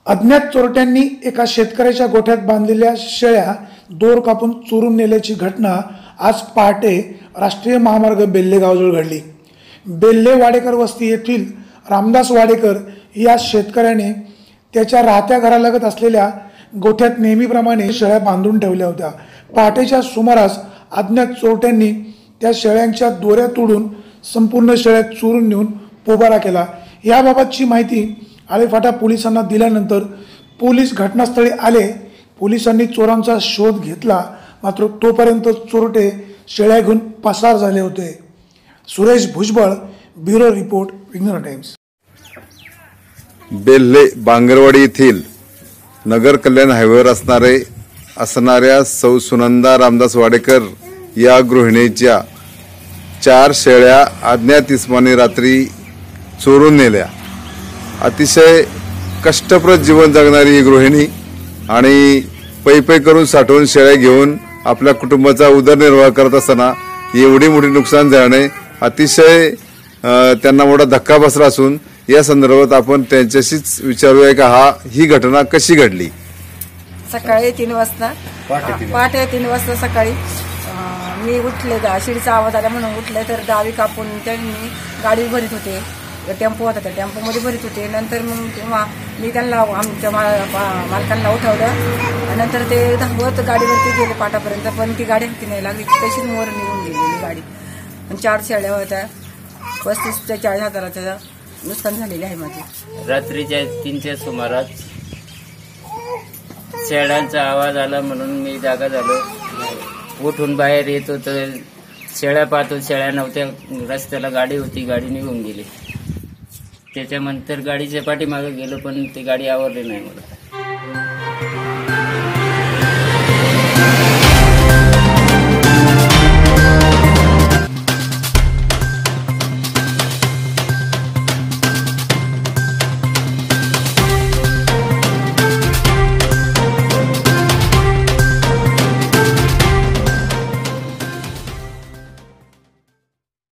अज्ञात चोरट्यांनी एका शेतकऱ्याच्या गोठ्यात बांधलेल्या शेळ्या दोर कापून चोरून नेल्याची घटना आज पहाटे राष्ट्रीय महामार्ग बेल्ले गावाजवळ घडली। बेल्ले वाडेकर वस्ती येथील रामदास वाडेकर या शेतकऱ्याने त्याच्या राहत्या घरालगत असलेल्या गोठ्यात नेहमीप्रमाणे शेळ्या बांधून ठेवल्या होत्या। पहाटेच्या सुमारास अज्ञात चोरट्यांनी त्या शेळ्यांच्या दोऱ्या तोडून संपूर्ण शेळ्या चोरून नेऊन पोबारा केला। याबाबतची माहिती आळेफाटा पोलिसांना दिल्यानंतर पोलीस घटनास्थळी आले। पोलिसांनी चोरांचा शोध घेतला, मात्र तोपर्यंत चोरटे शेळ्या घेऊन पसार झाले होते। सुरेश भुजबळ, ब्युरो रिपोर्ट, विघ्नर टाइम्स। बेल्ले बांगरवाडी येथील नगर कल्याण हायवेवर असणाऱ्या सौ सुनंदा रामदास वाडेकर या गृहिणीच्या 4 शेळ्या अज्ञात इसमाने रात्री चोरून नेल्या। अतिशय कष्टप्रद जीवन जगणारी ही गृहिणी आणि पै करून साठवून शेळ्या घेऊन आपल्या कुटुंबाचा उदरनिर्वाह करत असताना एवढी मोठी नुकसान झाल्याने अतिशय त्यांना मोठा धक्का बसला असून या संदर्भात आपण त्यांच्याशीच विचारूया की ही घटना कशी घडली। सकाळी 3 वाजता पहाटे 3 वाजता सकाळी मी उठले, शिडीचा आवाज आला म्हणून उठले तर दावी कापून त्यांनी गाडी भरीत होते, टेम्पो होता त्या टेम्पोमध्ये भरीत होते। नंतर मग तेव्हा मी त्यांना आमच्या मालकांना उठवलं, नंतर ते धावत गाडीवरती गेले पाटापर्यंत, पण ती गाडी हाती नाही लागली, तशीच मोर निघून गेलेली गाडी। 4 शेळ्या होत्या, 35 ते 40 हजाराचं नुकसान झालेले आहे माझे। रात्रीच्या 3च्या सुमारास शेळ्यांचा आवाज आला म्हणून मी जागा झालो, उठून बाहेर येत होतो, शेळ्या पाहतो, शेळ्या नव्हत्या, रस्त्याला गाडी होती, गाडी निघून गेली। त्याच्यानंतर गाडीच्या पाठीमागे गेलो पण ती गाडी आवरली नाही मला।